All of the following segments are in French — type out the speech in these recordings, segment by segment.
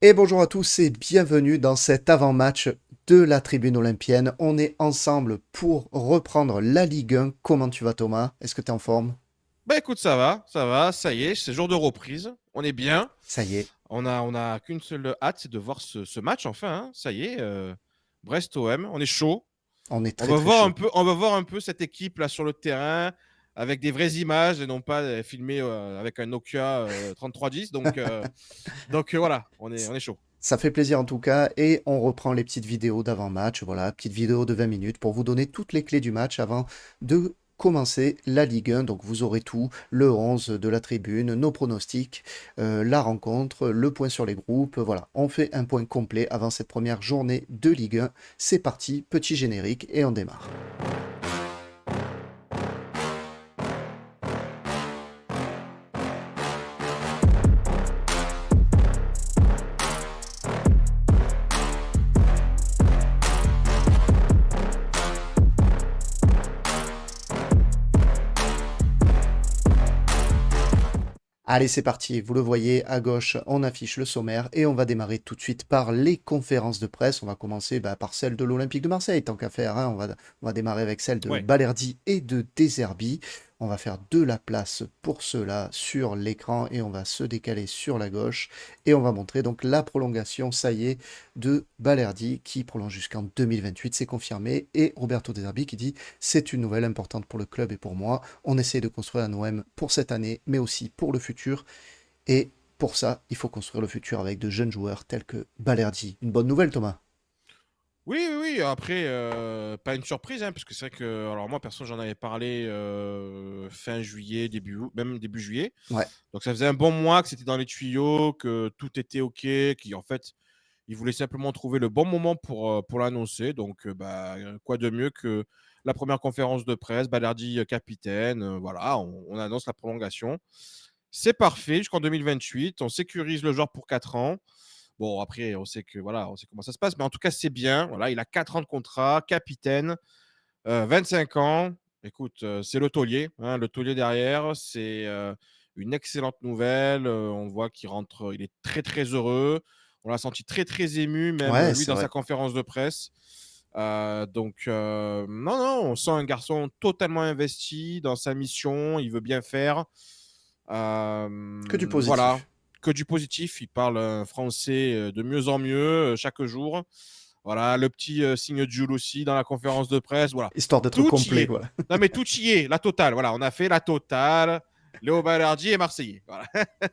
Et bonjour à tous et bienvenue dans cet avant-match de la tribune olympienne. On est ensemble pour reprendre la Ligue 1. Comment tu vas Thomas? Est-ce que tu es en forme? Bah écoute, ça va, ça y est, c'est jour de reprise. On est bien. Ça y est, On a qu'une seule hâte, c'est de voir ce match enfin, hein. Ça y est, Brest OM, on est chaud. on est On très va très voir un chaud. peu, on va voir un peu cette équipe là sur le terrain avec des vraies images et non pas filmées avec un Nokia 3310. Donc voilà, on est chaud. Ça fait plaisir en tout cas et on reprend les petites vidéos d'avant-match. Voilà, petite vidéo de 20 minutes pour vous donner toutes les clés du match avant de commencer la Ligue 1. Donc vous aurez tout, le 11 de la tribune, nos pronostics, la rencontre, le point sur les groupes. Voilà, on fait un point complet avant cette première journée de Ligue 1. C'est parti, petit générique et on démarre. Allez, c'est parti. Vous le voyez, à gauche, on affiche le sommaire et on va démarrer tout de suite par les conférences de presse. On va commencer par celle de l'Olympique de Marseille, tant qu'à faire, hein. On va démarrer avec celle de Ouais. Balerdi et de Deserbi. On va faire de la place pour cela sur l'écran et on va se décaler sur la gauche et on va montrer donc la prolongation, ça y est, de Balerdi qui prolonge jusqu'en 2028, c'est confirmé, et Roberto Deserbi qui dit c'est une nouvelle importante pour le club et pour moi. On essaie de construire un OM pour cette année, mais aussi pour le futur. Et pour ça, il faut construire le futur avec de jeunes joueurs tels que Balerdi. Une bonne nouvelle, Thomas. Oui, oui, oui. Après, pas une surprise, hein, parce que c'est vrai que, alors moi, perso, j'en avais parlé fin juillet, même début juillet. Ouais, Donc ça faisait un bon mois que c'était dans les tuyaux, que tout était OK, qu'en fait, ils voulaient simplement trouver le bon moment pour l'annoncer. Donc, quoi de mieux que la première conférence de presse, Balerdi capitaine, voilà, on annonce la prolongation. C'est parfait jusqu'en 2028. On sécurise le joueur pour 4 ans. Bon, après, on sait que voilà, on sait comment ça se passe, mais en tout cas, c'est bien. Voilà, il a 4 ans de contrat, capitaine, 25 ans. Écoute, c'est le taulier, hein, le taulier derrière. C'est une excellente nouvelle. On voit qu'il rentre, il est très très heureux. On l'a senti très très ému, même ouais, lui c'est dans sa vrai. conférence de presse. Non, non, on sent un garçon totalement investi dans sa mission. Il veut bien faire. Que du Voilà, positif. que du positif. Il parle français de mieux en mieux chaque jour. Voilà, le petit signe de Jules aussi dans la conférence de presse. Voilà, Histoire d'être tout y complet, est. quoi. Non, mais tout y est, la totale. Voilà, on a fait la totale. Léo Balerdi est Marseillais. Voilà.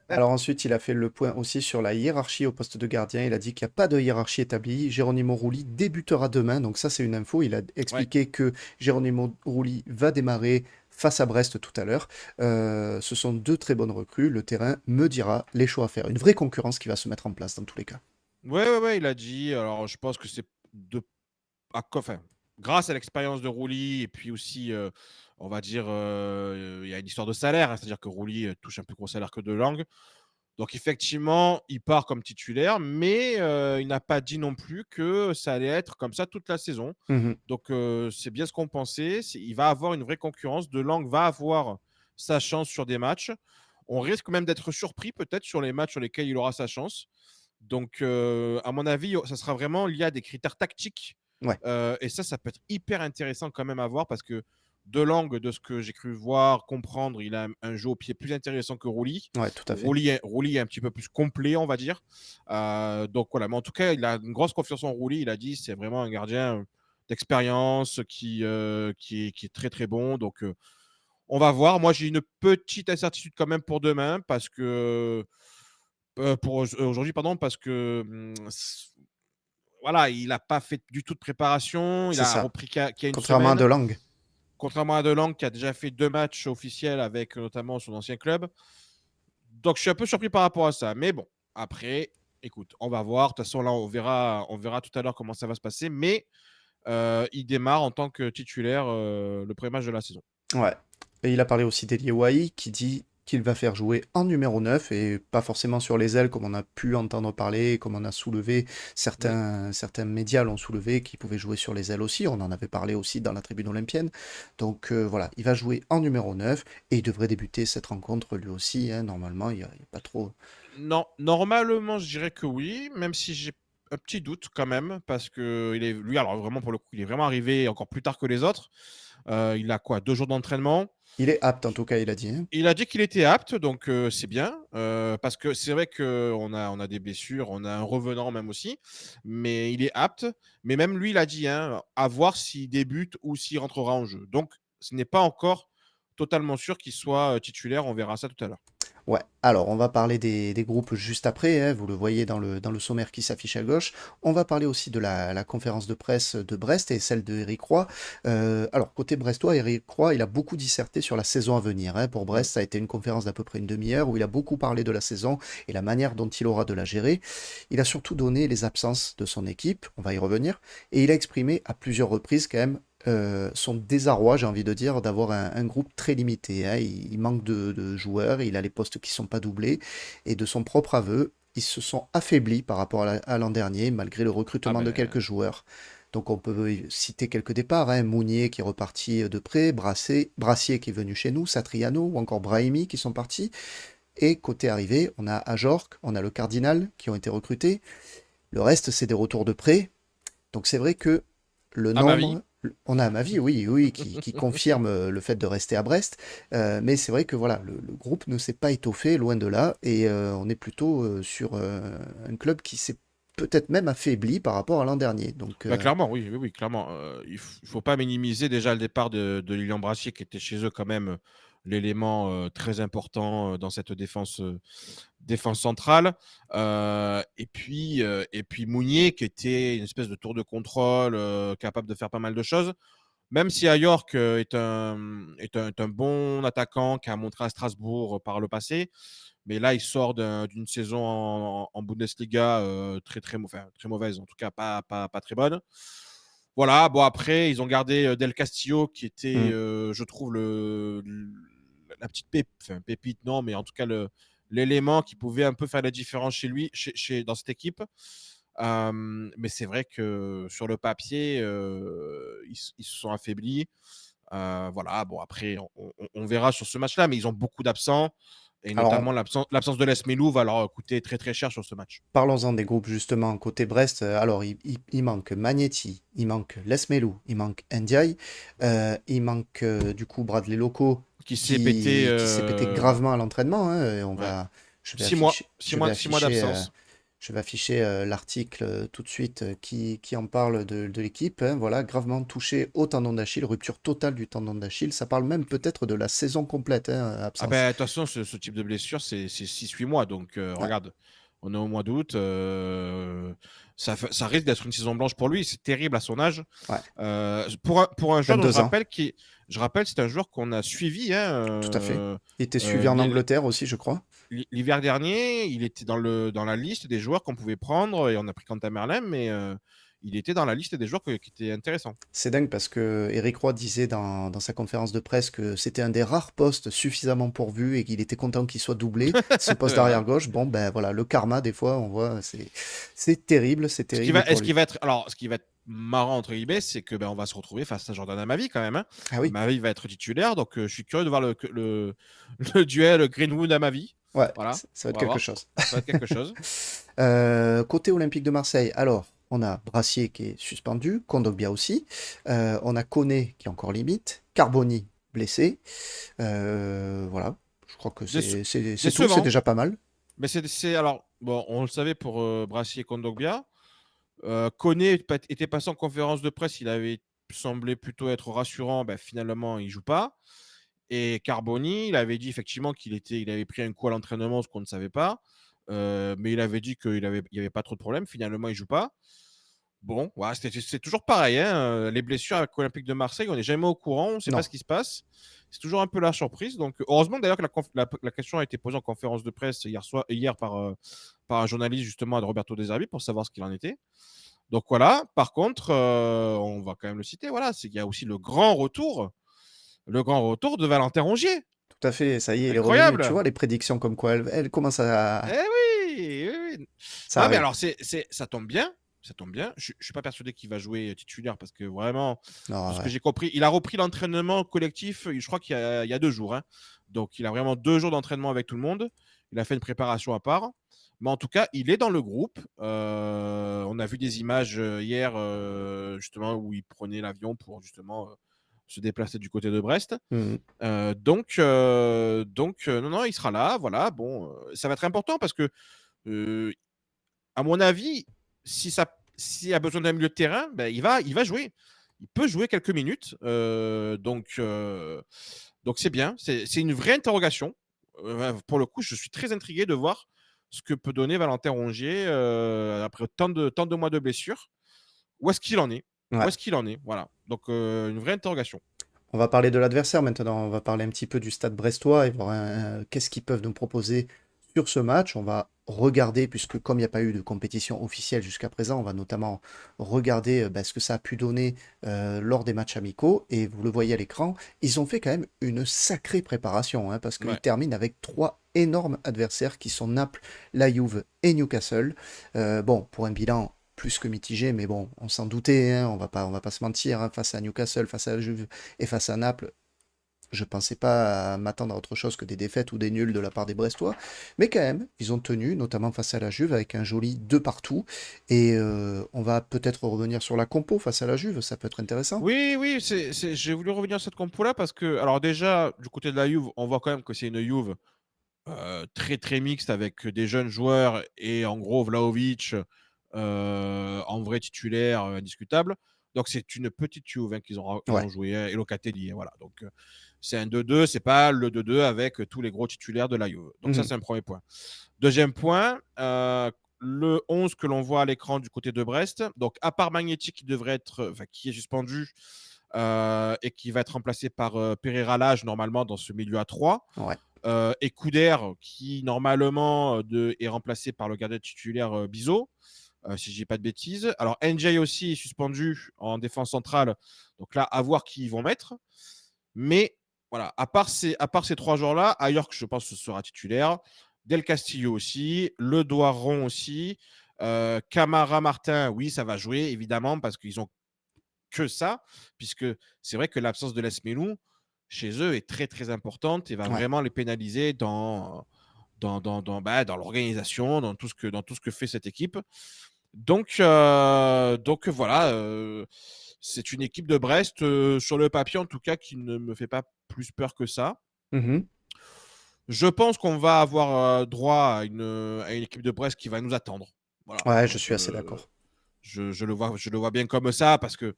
Alors ensuite, il a fait le point aussi sur la hiérarchie au poste de gardien. Il a dit qu'il n'y a pas de hiérarchie établie. Geronimo Rulli débutera demain, donc ça c'est une info. Il a Ouais. expliqué que Geronimo Rulli va démarrer face à Brest tout à l'heure. Ce sont deux très bonnes recrues. Le terrain me dira les choix à faire. Une vraie concurrence qui va se mettre en place dans tous les cas. Ouais, ouais, ouais, il a dit. Alors, je pense que c'est de enfin, grâce à l'expérience de Rouli et puis aussi, on va dire, il y a une histoire de salaire, hein, c'est-à-dire que Rouli touche un plus gros salaire que De Langue. Donc effectivement, il part comme titulaire, mais il n'a pas dit non plus que ça allait être comme ça toute la saison. Mhm. Donc c'est bien ce qu'on pensait. Il va avoir une vraie concurrence. De Langue va avoir sa chance sur des matchs. On risque même d'être surpris peut-être sur les matchs sur lesquels il aura sa chance. Donc, à mon avis, ça sera vraiment lié à des critères tactiques. Ouais, Et ça peut être hyper intéressant quand même à voir parce que De Langue, de ce que j'ai cru voir, comprendre, il a un jeu au pied plus intéressant que Rouli. ouais, tout à fait. Rouli est un petit peu plus complet, on va dire. Donc voilà, mais en tout cas, il a une grosse confiance en Rouli. Il a dit c'est vraiment un gardien d'expérience qui est très très bon. Donc on va voir. Moi, j'ai une petite incertitude quand même pour demain parce que pour aujourd'hui, pardon, parce que voilà, il n'a pas fait du tout de préparation. Il C'est a ça. repris qu'il y a une Contrairement à semaine, De contrairement à Delang qui a déjà fait 2 matchs officiels avec notamment son ancien club. Donc je suis un peu surpris par rapport à ça. Mais bon, après, écoute, on va voir. De toute façon, là, on verra tout à l'heure comment ça va se passer. Mais il démarre en tant que titulaire le premier match de la saison. Ouais. Et il a parlé aussi d'Elie Wahi qui dit qu'il va faire jouer en numéro 9 et pas forcément sur les ailes comme on a pu entendre parler, comme on a soulevé, Oui. certains médias l'ont soulevé, qu'il pouvait jouer sur les ailes aussi, on en avait parlé aussi dans la tribune olympienne. Donc voilà, il va jouer en numéro 9 et il devrait débuter cette rencontre lui aussi, hein, normalement, il y a pas trop... Non, normalement, je dirais que oui, même si j'ai un petit doute quand même, parce que lui, alors vraiment pour le coup, il est vraiment arrivé encore plus tard que les autres. Il a quoi, 2 jours d'entraînement. Il est apte, en tout cas, il a dit, hein. Il a dit qu'il était apte, donc c'est bien, parce que c'est vrai qu'on a des blessures, on a un revenant même aussi, mais il est apte. Mais même lui, il a dit, hein, à voir s'il débute ou s'il rentrera en jeu. Donc ce n'est pas encore totalement sûr qu'il soit, titulaire, on verra ça tout à l'heure. Ouais, alors on va parler des groupes juste après, hein, vous le voyez dans le sommaire qui s'affiche à gauche. On va parler aussi de la conférence de presse de Brest et celle de Eric Roy. Alors, côté brestois, Eric Roy, il a beaucoup disserté sur la saison à venir, hein. Pour Mmh. Brest, ça a été une conférence d'à peu près une demi-heure où il a beaucoup parlé de la saison et la manière dont il aura de la gérer. Il a surtout donné les absences de son équipe, on va y revenir, et il a exprimé à plusieurs reprises quand même son désarroi, j'ai envie de dire, d'avoir un groupe très limité, hein. Il manque de joueurs, il a les postes qui ne sont pas doublés, et de son propre aveu, ils se sont affaiblis par rapport à l'an dernier, malgré le Ah recrutement de ben, quelques joueurs. Donc on peut citer quelques départs, hein. Mounier qui est reparti de près, Brassier qui est venu chez nous, Satriano ou encore Brahimi qui sont partis. Et côté arrivé, on a Ajorc, on a le Cardinal qui ont été recrutés. Le reste, c'est des retours de prêt. Donc c'est vrai que le à ma vie. nombre, on a un avis, oui, oui, qui confirme le fait de rester à Brest, mais c'est vrai que voilà, le groupe ne s'est pas étoffé, loin de là, et on est plutôt sur un club qui s'est peut-être même affaibli par rapport à l'an dernier. Donc Bah, clairement, oui, oui, oui, clairement, il faut pas minimiser déjà le départ de Lilian Brassier qui était chez eux quand même, l'élément, très important, dans cette défense centrale. Et puis Mounier qui était une espèce de tour de contrôle, capable de faire pas mal de choses. Même si York est un bon attaquant qui a montré à Strasbourg par le passé, mais là, il sort d'une saison en Bundesliga très, très mauvaise, en tout cas pas très bonne. Voilà, bon, après, ils ont gardé Del Castillo, qui était, hmm. je trouve, la petite pépite, non, mais en tout cas, l'élément qui pouvait un peu faire la différence chez lui, dans cette équipe. Mais c'est vrai que sur le papier, ils se sont affaiblis. Voilà, bon, après, on verra sur ce match-là, mais ils ont beaucoup d'absents. Et Alors notamment l'absence de Lesmelou va leur coûter très très cher sur ce match. parlons-en des groupes justement côté Brest. Alors il manque Magnetti, il manque Lesmelou, il manque Ndiaye, il manque du coup Bradley Loco Qui s'est pété, qui s'est pété gravement à l'entraînement, hein, et ouais, je vais 6 mois, afficher, 6 mois, 6 mois d'absence. je vais afficher l'article tout de suite qui en parle de l'équipe, hein. Voilà, gravement touché au tendon d'Achille, rupture totale du tendon d'Achille. Ça parle même peut-être de la saison complète, hein, Ah absence. ben, de toute façon, ce type de blessure, c'est 6-8 mois. Donc, Ouais, regarde, on est au mois d'août. Ça risque d'être une saison blanche pour lui. C'est terrible à son âge. ouais, Pour un joueur dont 22 ans, je rappelle, c'est un joueur qu'on a suivi, hein, tout à fait. Il était suivi en Angleterre aussi, je crois. l'hiver dernier. Il était dans la liste des joueurs qu'on pouvait prendre et on a pris Quentin Merlin, mais il était dans la liste des joueurs qui étaient intéressants. C'est dingue parce que Eric Roy disait dans sa conférence de presse que c'était un des rares postes suffisamment pourvus et qu'il était content qu'il soit doublé, ce poste Voilà. d'arrière gauche. Bon, ben voilà, le karma, des fois, on voit, c'est Ce qui terrible va, et pour lui. ce qui va être marrant entre guillemets, c'est que ben, on va se retrouver face à Jordan Amavi quand même, hein. Ah oui, Amavi va être titulaire, donc je suis curieux de voir le duel Greenwood Amavi. ouais, Voilà, ça va on être va quelque voir. chose. Ça va être quelque chose. Côté Olympique de Marseille, alors, on a Brassier qui est suspendu, Kondogbia aussi, on a Koné qui est encore limite, Carboni blessé. Voilà, je crois que Déce- c'est tout, c'est Décevant, déjà pas mal. mais alors bon, on le savait pour Brassier et Kondogbia. Koné était passé en conférence de presse, il avait semblé plutôt être rassurant. Ben, finalement, il joue pas. Et Carboni, il avait dit effectivement il avait pris un coup à l'entraînement, ce qu'on ne savait pas. Mais il avait dit il y avait pas trop de problèmes. Finalement, il joue pas. Bon, voilà, c'est toujours pareil, hein, les blessures avec l'Olympique de Marseille, on n'est jamais au courant, on ne sait pas Non, ce qui se passe. C'est toujours un peu la surprise. Donc, heureusement d'ailleurs que la question a été posée en conférence de presse hier par un journaliste justement de Roberto De Zerbi pour savoir ce qu'il en était. Donc voilà. Par contre, on va quand même le citer. Voilà, c'est qu'il y a aussi le grand retour de Valentin Rongier. tout à fait, ça y est, il est revenu. Tu Incroyable. vois, les prédictions comme quoi elles commencent Eh oui, oui, oui. ça Non, mais arrive. alors, ça tombe bien. Ça tombe bien. Je ne suis pas persuadé qu'il va jouer titulaire parce que vraiment, de Non, ce que ouais. j'ai compris, il a repris l'entraînement collectif, je crois qu'il y a 2 jours, hein. Donc, il a vraiment 2 jours d'entraînement avec tout le monde. Il a fait une préparation à part. Mais en tout cas, il est dans le groupe. On a vu des images hier, justement, où il prenait l'avion pour justement se déplacer du côté de Brest. Mmh. Non, non, il sera là. Voilà, bon, ça va être important parce que, euh, à mon avis, s'il a besoin d'un milieu de terrain, ben, il va jouer. Il peut jouer quelques minutes. Donc c'est bien. C'est une vraie interrogation. Pour le coup, je suis très intrigué de voir ce que peut donner Valentin Rongier après tant de mois de blessure. Où est-ce qu'il en est? Où Ouais. est-ce qu'il en est? Voilà. Donc une vraie interrogation. On va parler de l'adversaire maintenant. On va parler un petit peu du Stade brestois et voir qu'est-ce qu'ils peuvent nous proposer sur ce match. On va regarder, puisque comme il n'y a pas eu de compétition officielle jusqu'à présent, on va notamment regarder ce que ça a pu donner lors des matchs amicaux. Et vous le voyez à l'écran, ils ont fait quand même une sacrée préparation, hein, parce qu'ils Ouais. terminent avec trois énormes adversaires qui sont Naples, la Juve et Newcastle. Bon, pour un bilan plus que mitigé, mais bon, on s'en doutait, hein, on va pas se mentir, hein, face à Newcastle, face à la Juve et face à Naples, je pensais pas à m'attendre à autre chose que des défaites ou des nuls de la part des Brestois. Mais quand même, ils ont tenu, notamment face à la Juve, avec un joli 2 partout. Et on va peut-être revenir sur la compo face à la Juve, ça peut être intéressant. Oui, oui, j'ai voulu revenir sur cette compo-là parce que, alors déjà, du côté de la Juve, on voit quand même que c'est une Juve très très mixte avec des jeunes joueurs et en gros Vlahovic en vrai titulaire indiscutable. Donc c'est une petite Juve hein, qu'ils ont Ouais. joué et Locatelli. Hein, voilà. Donc c'est un 2-2, c'est pas le 2-2 avec tous les gros titulaires de la Juve. Donc ça Mhm. c'est un premier point. Deuxième point, le 11 que l'on voit à l'écran du côté de Brest. Donc à part Magnétique qui est suspendu et qui va être remplacé par Pereira Lage normalement dans ce milieu à 3. Ouais. Et Couder, qui normalement est remplacé par le gardien titulaire Bizot, si je dis pas de bêtises. Alors NJ aussi est suspendu en défense centrale, donc là à voir qui ils vont mettre. Mais voilà, à part ces trois joueurs-là, Ayork, je pense, ce sera titulaire. Del Castillo aussi, Le Doiron aussi, Camara Martin, oui, ça va jouer évidemment parce qu'ils ont que ça, puisque c'est vrai que l'absence de Lesmelou chez eux est très très importante et va Ouais. vraiment les pénaliser dans l'organisation, dans tout ce que fait cette équipe. Donc voilà, c'est une équipe de Brest, sur le papier en tout cas, qui ne me fait pas plus peur que ça. Mhm. Je pense qu'on va avoir droit à une équipe de Brest qui va nous attendre. Voilà, Ouais, je donc suis assez d'accord. je le vois bien comme ça parce que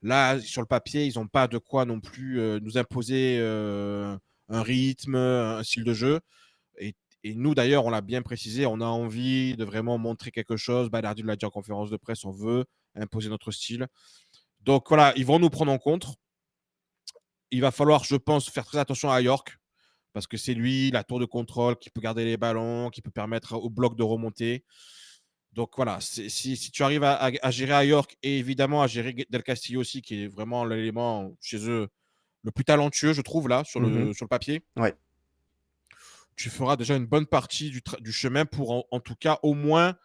là, sur le papier, ils n'ont pas de quoi non plus nous imposer un rythme, un style de jeu. Et, et nous, d'ailleurs, on l'a bien précisé, on a envie de vraiment montrer quelque chose. Balardi l'a dit en conférence de presse, on veut imposer notre style. Donc voilà, ils vont nous prendre en compte. Il va falloir, je pense, faire très attention à York, parce que c'est lui, la tour de contrôle, qui peut garder les ballons, qui peut permettre au bloc de remonter. Donc voilà, si tu arrives à gérer à York et évidemment à gérer Del Castillo aussi, qui est vraiment l'élément chez eux le plus talentueux, je trouve, là, sur Mhm. le papier, Ouais. tu feras déjà une bonne partie du chemin pour, en tout cas, au moins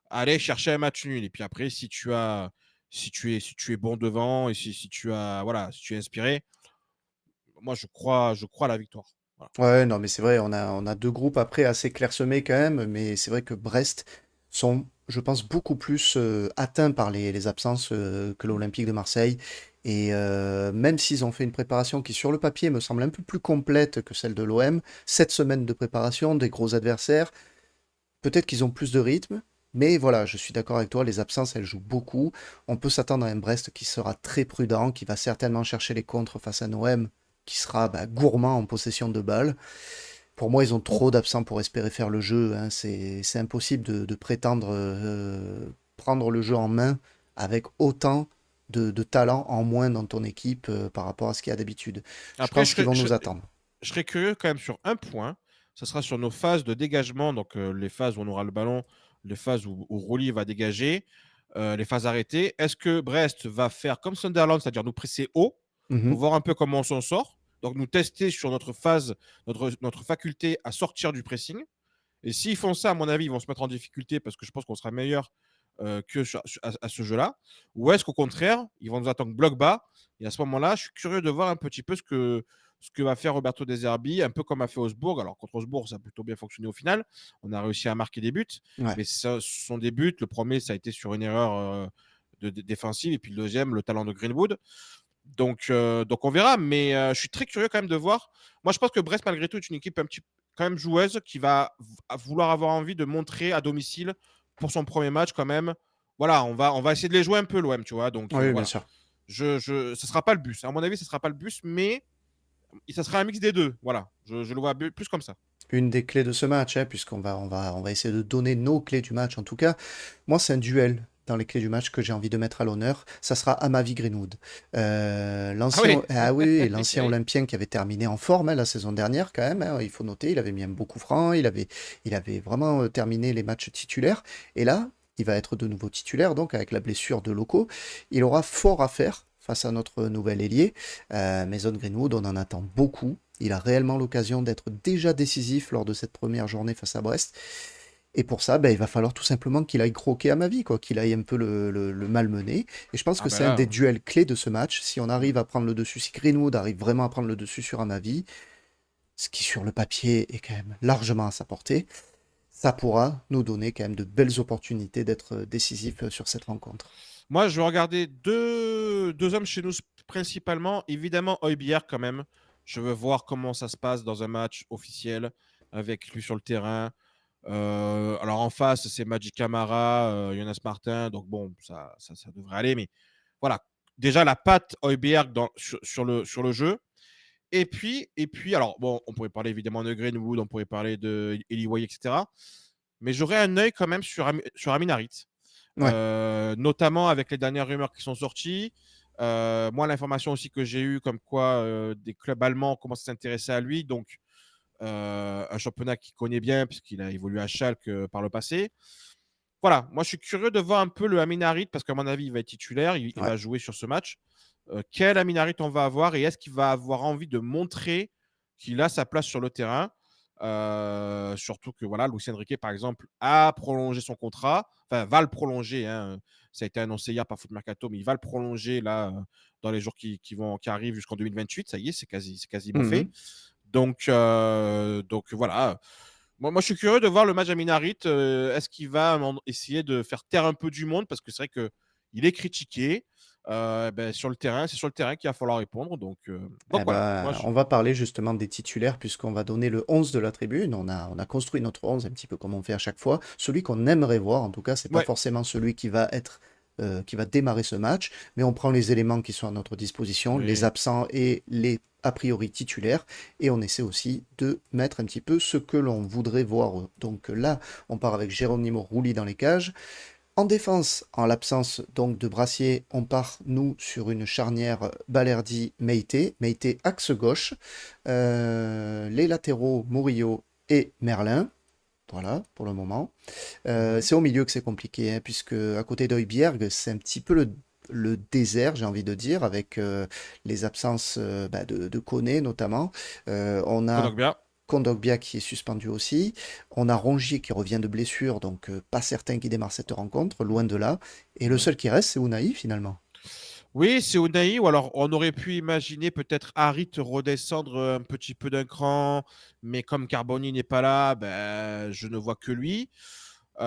aller chercher un match nul. Et puis après, si tu es bon devant et si tu es inspiré, moi, je crois à la victoire. Voilà. Ouais, non, mais c'est vrai, on a deux groupes après assez clairsemés quand même, mais c'est vrai que Brest sont, je pense, beaucoup plus atteints par les absences que l'Olympique de Marseille. Et même s'ils ont fait une préparation qui, sur le papier, me semble un peu plus complète que celle de l'OM, 7 semaines de préparation, des gros adversaires, peut-être qu'ils ont plus de rythme, mais voilà, je suis d'accord avec toi, les absences, elles jouent beaucoup. On peut s'attendre à un Brest qui sera très prudent, qui va certainement chercher les contres face à un OM qui sera gourmand en possession de balles. Pour moi, ils ont trop d'absents pour espérer faire le jeu, hein. C'est impossible de prétendre prendre le jeu en main avec autant de talent en moins dans ton équipe par rapport à ce qu'il y a d'habitude. Je Après, pense qu'ils vont nous attendre. je serais curieux quand même sur un point. Ce sera sur nos phases de dégagement, donc les phases où on aura le ballon, les phases où Rolly va dégager, les phases arrêtées. Est-ce que Brest va faire comme Sunderland, c'est-à-dire nous presser haut pour Mhm. voir un peu comment on s'en sort, donc nous tester sur notre phase, notre faculté à sortir du pressing. Et s'ils font ça, à mon avis, ils vont se mettre en difficulté parce que je pense qu'on sera meilleur à ce jeu-là. Ou est-ce qu'au contraire, ils vont nous attendre bloc bas. Et à ce moment-là, je suis curieux de voir un petit peu ce que va faire Roberto De Zerbi, un peu comme a fait Augsbourg. Alors, contre Augsbourg, ça a plutôt bien fonctionné au final. On a réussi à marquer des buts. Ouais. Mais ça, son début, le premier, ça a été sur une erreur défensive. Et puis le deuxième, le talent de Greenwood. Donc on verra. Mais je suis très curieux quand même de voir. Moi, je pense que Brest, malgré tout, est une équipe un petit quand même joueuse qui va vouloir avoir envie de montrer à domicile pour son premier match quand même. Voilà, on va essayer de les jouer un peu l'OM, tu vois. Donc Oui, bien voilà. sûr. Ce sera pas le bus. À mon avis, ce sera pas le bus, mais ça sera un mix des deux. Voilà, je le vois plus comme ça. Une des clés de ce match, hein, puisqu'on va essayer de donner nos clés du match. En tout cas, moi, c'est un duel dans les clés du match que j'ai envie de mettre à l'honneur. Ça sera Amavi Greenwood. Ah oui. Ah oui, l'ancien Oui. Olympien qui avait terminé en forme hein, la saison dernière quand même. Hein, il faut noter, il avait mis un beau coup franc. Il avait vraiment terminé les matchs titulaires. Et là, il va être de nouveau titulaire, donc avec la blessure de Loco. Il aura fort à faire face à notre nouvel ailier. Mason Greenwood, on en attend beaucoup. Il a réellement l'occasion d'être déjà décisif lors de cette première journée face à Brest. Et pour ça, ben, il va falloir tout simplement qu'il aille croquer à ma vie, quoi, qu'il aille un peu le malmener. Et je pense Ah que ben c'est un des là. duels clés de ce match. Si on Mm. arrive à prendre le dessus, si Greenwood arrive vraiment à prendre le dessus sur Amavi, ce qui sur le papier est quand même largement à sa portée, ça pourra nous donner quand même de belles opportunités d'être décisif sur cette rencontre. Moi, je vais regarder deux hommes chez nous principalement. Évidemment, Højbjerg quand même. Je veux voir comment ça se passe dans un match officiel avec lui sur le terrain. Alors en face, c'est Magic Camara, Jonas Martin. Donc bon, ça devrait aller. Mais voilà, déjà la patte Højbjerg sur le jeu. Et puis, alors bon, on pourrait parler évidemment de Greenwood, on pourrait parler de Eli Wahi, etc. Mais j'aurais un œil quand même sur Amin Harit. Ouais, Notamment avec les dernières rumeurs qui sont sorties. Moi, l'information aussi que j'ai eue, comme quoi des clubs allemands commencent à s'intéresser à lui. Donc, un championnat qu'il connaît bien, puisqu'il a évolué à Schalke par le passé. Voilà, moi, je suis curieux de voir un peu le Amin Harit, parce qu'à mon avis, il va être titulaire, il ouais. va jouer sur ce match. Quel Amin Harit on va avoir et est-ce qu'il va avoir envie de montrer qu'il a sa place sur le terrain. Surtout que voilà, Luis Enrique, par exemple, a prolongé son contrat, enfin va le prolonger. Hein. Ça a été annoncé hier par Foot Mercato, mais il va le prolonger là dans les jours qui arrivent jusqu'en 2028. Ça y est, c'est quasiment fait. Mhm. Donc voilà. Moi, je suis curieux de voir le match à Minarit. Est-ce qu'il va essayer de faire taire un peu du monde parce que c'est vrai que il est critiqué. Ben, sur le terrain, c'est sur le terrain qu'il va falloir répondre. Donc Eh voilà. Moi, ben, on va parler justement des titulaires puisqu'on va donner le 11 de la tribune. On a construit notre 11 un petit peu comme on fait à chaque fois. Celui qu'on aimerait voir, en tout cas, c'est pas ouais, forcément celui qui va être, qui va démarrer ce match, mais on prend les éléments qui sont à notre disposition, les oui. absents et les a priori titulaires, et on essaie aussi de mettre un petit peu ce que l'on voudrait voir. Donc là, on part avec Geronimo Rulli dans les cages. En défense, en l'absence donc de Brassier, on part nous sur une charnière Balerdi-Meite, Meite axe gauche, les latéraux Murillo et Merlin. Voilà pour le moment. Mhm. C'est au milieu que c'est compliqué, hein, puisque à côté d'Oibjerg, c'est un petit peu le désert, j'ai envie de dire, avec les absences bah, de Koné notamment. On a Kondogbia. Kondogbia qui est suspendu aussi. On a Rongier qui revient de blessure, donc pas certain qu'il démarre cette rencontre, loin de là. Et le Mhm. seul qui reste, c'est Unai finalement. Oui, c'est Unai, ou alors on aurait pu imaginer peut-être Harit redescendre un petit peu d'un cran, mais comme Carboni n'est pas là, ben, je ne vois que lui. On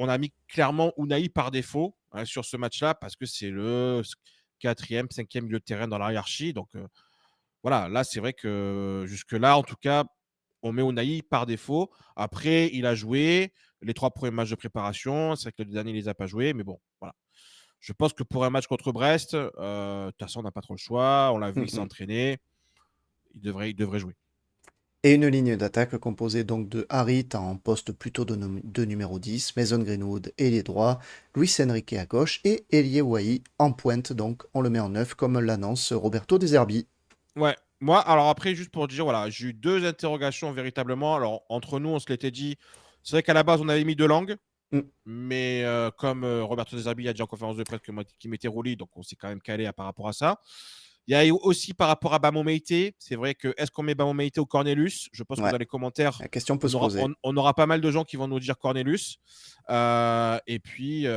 a mis clairement Unai par défaut hein, sur ce match-là parce que c'est le quatrième, cinquième milieu de terrain dans la hiérarchie. Donc voilà, là c'est vrai que jusque-là, en tout cas, on met Unai par défaut. Après, il a joué les trois premiers matchs de préparation. C'est vrai que le dernier, il les a pas joués, mais bon, voilà. Je pense que pour un match contre Brest, de toute façon, on n'a pas trop le choix. On l'a vu, il s'est Mhm. entraîné. Il devrait jouer. Et une ligne d'attaque composée donc de Harit en poste plutôt de numéro 10, Mason Greenwood ailier droit, Luis Enrique à gauche et Elie Wahi en pointe, donc on le met en neuf comme l'annonce Roberto De Zerbi. Ouais. Moi, alors après, juste pour dire, voilà, j'ai eu deux interrogations véritablement. Alors, entre nous, on se l'était dit. C'est vrai qu'à la base, on avait mis deux langues. Mm. Mais comme Roberto De Zerbi a dit en conférence de presse qu'il mettait Rouli, donc on s'est quand même calé par rapport à ça. Il y a eu aussi par rapport à Bamo Meite. C'est vrai que est-ce qu'on met Bamo Meite ou Cornelius? Je pense que Ouais, dans les commentaires, la question peut on se aura, poser. on aura pas mal de gens qui vont nous dire Cornelius. Et puis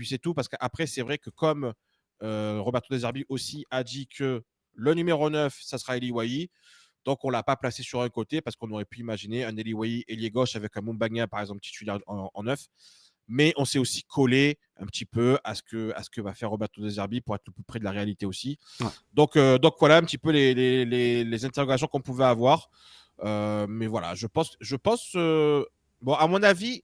c'est tout. Parce qu'après, c'est vrai que comme Roberto De Zerbi aussi a dit que Le numéro 9, ça sera Eli Wahi. Donc, on ne l'a pas placé sur un côté parce qu'on aurait pu imaginer un Eli Wahi ailier gauche avec un Mumbagna, par exemple, titulaire en 9. Mais on s'est aussi collé un petit peu à ce que va faire Roberto De Zerbi pour être le plus près de la réalité aussi. Ouais. Donc voilà un petit peu les interrogations qu'on pouvait avoir. Mais voilà, je pense bon, à mon avis,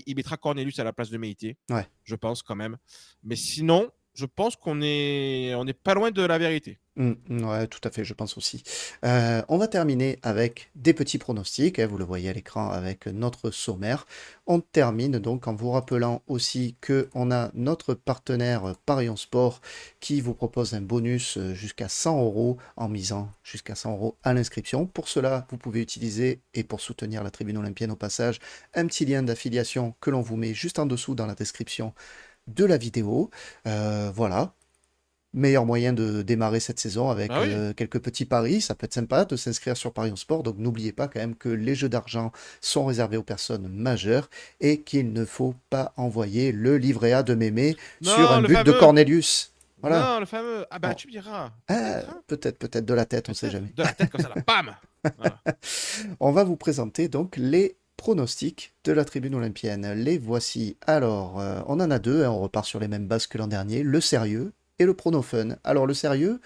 il mettra Cornelius à la place de Meïté. Ouais. Je pense quand même. Mais sinon, je pense on est pas loin de la vérité. Ouais, tout à fait, je pense aussi. On va terminer avec des petits pronostics, hein, vous le voyez à l'écran avec notre sommaire. On termine donc en vous rappelant aussi que on a notre partenaire Parion Sport qui vous propose un bonus jusqu'à 100 euros en misant jusqu'à 100 euros à l'inscription. Pour cela, vous pouvez utiliser, et pour soutenir la Tribune Olympienne au passage, un petit lien d'affiliation que l'on vous met juste en dessous dans la description de la vidéo. Voilà, meilleur moyen de démarrer cette saison avec Ah oui. quelques petits paris. Ça peut être sympa de s'inscrire sur Parion Sport. Donc n'oubliez pas quand même que les jeux d'argent sont réservés aux personnes majeures et qu'il ne faut pas envoyer le livret A de Mémé sur un Non, le but de fameux. Cornelius. Voilà. Non, le fameux. Ah bah Bon. tu me diras. Ah, Peut-être, hein. peut-être de la tête, on sait Peut-être. jamais. De la tête comme ça, là. Bam. Voilà. On va vous présenter donc les pronostics de la tribune olympienne. Les voici. Alors, on en a deux, hein, on repart sur les mêmes bases que l'an dernier, le sérieux et le prono fun. Alors, le sérieux,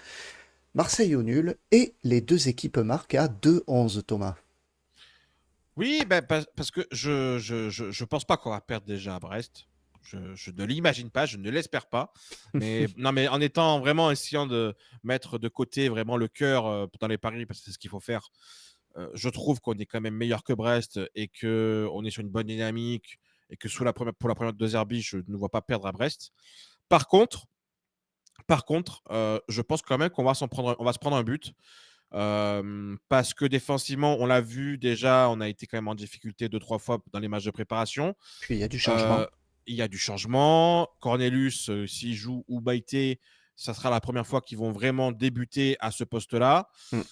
Marseille au nul et les deux équipes marquent à 2-11, Thomas. Oui, ben, parce que je pense pas qu'on va perdre déjà à Brest. Je ne l'imagine pas, je ne l'espère pas. Mais non, mais en étant vraiment essayant de mettre de côté vraiment le cœur dans les paris, parce que c'est ce qu'il faut faire. Je trouve qu'on est quand même meilleur que Brest et que on est sur une bonne dynamique et que pour la première de Zerbi, je ne vois pas perdre à Brest. Par contre, je pense quand même on va se prendre un but. Parce que défensivement, on l'a vu déjà, on a été quand même en difficulté 2-3 fois dans les matchs de préparation. Puis il y a du Heu, changement. il y a du changement. Cornelius, s'il joue ou Baïté, ça sera la première fois qu'ils vont vraiment débuter à ce poste-là. Hmm.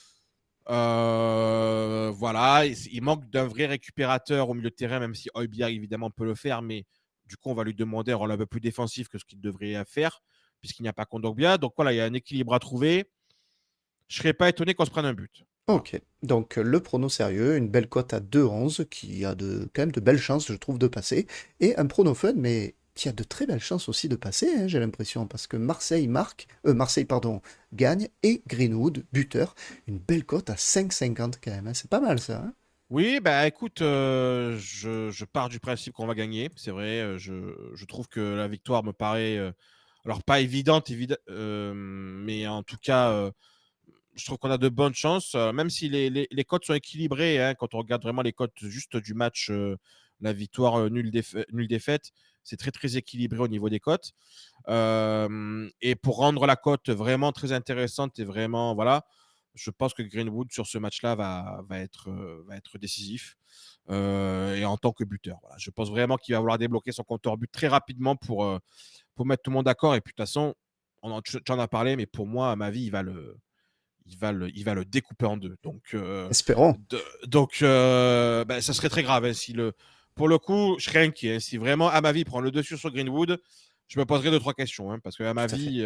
Voilà, il manque d'un vrai récupérateur au milieu de terrain, même si Højbjerg évidemment peut le faire, mais du coup, on va lui demander un rôle un peu plus défensif que ce qu'il devrait faire, puisqu'il n'y a pas Kondogbia. Donc voilà, il y a un équilibre à trouver. Je serais pas étonné qu'on se prenne un but. Voilà. Ok, donc le prono sérieux, une belle cote à 2-11 qui a quand même de belles chances, je trouve, de passer. Et un prono fun, mais qui a de très belles chances aussi de passer, hein, j'ai l'impression, parce que Marseille, pardon, gagne et Greenwood, buteur, une belle cote à 5,50 quand même, hein. C'est pas mal ça, hein. Oui, bah écoute, je pars du principe qu'on va gagner. C'est vrai, je trouve que la victoire me paraît, alors pas évidente, mais en tout cas, je trouve qu'on a de bonnes chances, même si les cotes sont équilibrées, hein, quand on regarde vraiment les cotes juste du match, la victoire, nulle défaite, c'est très, très équilibré au niveau des cotes. Et pour rendre la cote vraiment très intéressante et vraiment, voilà, je pense que Greenwood sur ce match-là va être décisif et en tant que buteur. Voilà. Je pense vraiment qu'il va vouloir débloquer son compteur but très rapidement pour mettre tout le monde d'accord. Et puis de toute façon, tu en as parlé, mais pour moi, à ma vie, il va le découper en deux. Espérons. Ben, ça serait très grave. Hein, pour le coup, je serais inquiet. Hein, si vraiment, à ma vie, prend le dessus sur Greenwood, je me poserai deux, trois questions. Hein, parce que à ma Tout à fait. vie,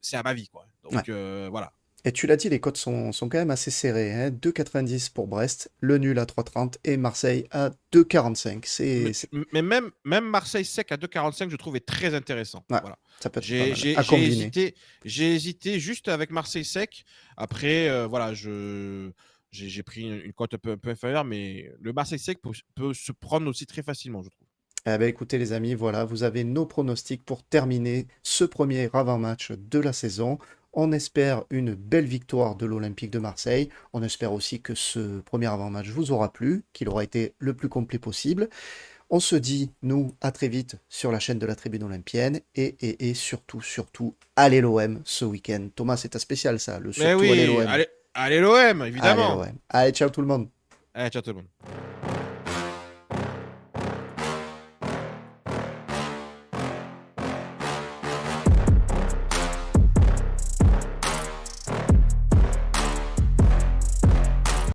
c'est à ma vie. Quoi. Ouais. Voilà. Et tu l'as dit, les cotes sont quand même assez serrées, hein. 2,90 pour Brest, le nul à 3,30 et Marseille à 2,45. Mais même Marseille sec à 2,45, je trouve, est très intéressant. Ouais, Voilà. ça peut être pas mal. À J'ai combiner. hésité, j'ai hésité juste avec Marseille sec. Après, voilà, j'ai pris une cote un peu inférieure, mais le Marseille sec peut se prendre aussi très facilement, je trouve. Eh ben, écoutez les amis, voilà, vous avez nos pronostics pour terminer ce premier avant-match de la saison. On espère une belle victoire de l'Olympique de Marseille. On espère aussi que ce premier avant-match vous aura plu, qu'il aura été le plus complet possible. On se dit, nous, à très vite sur la chaîne de la Tribune Olympienne. Et surtout, surtout, allez l'OM ce week-end. Thomas, c'est un spécial ça, le Mais surtout allez oui, l'OM. allez l'OM, Allez évidemment. l'OM. Allez, ciao tout le monde. Allez, ciao tout le monde.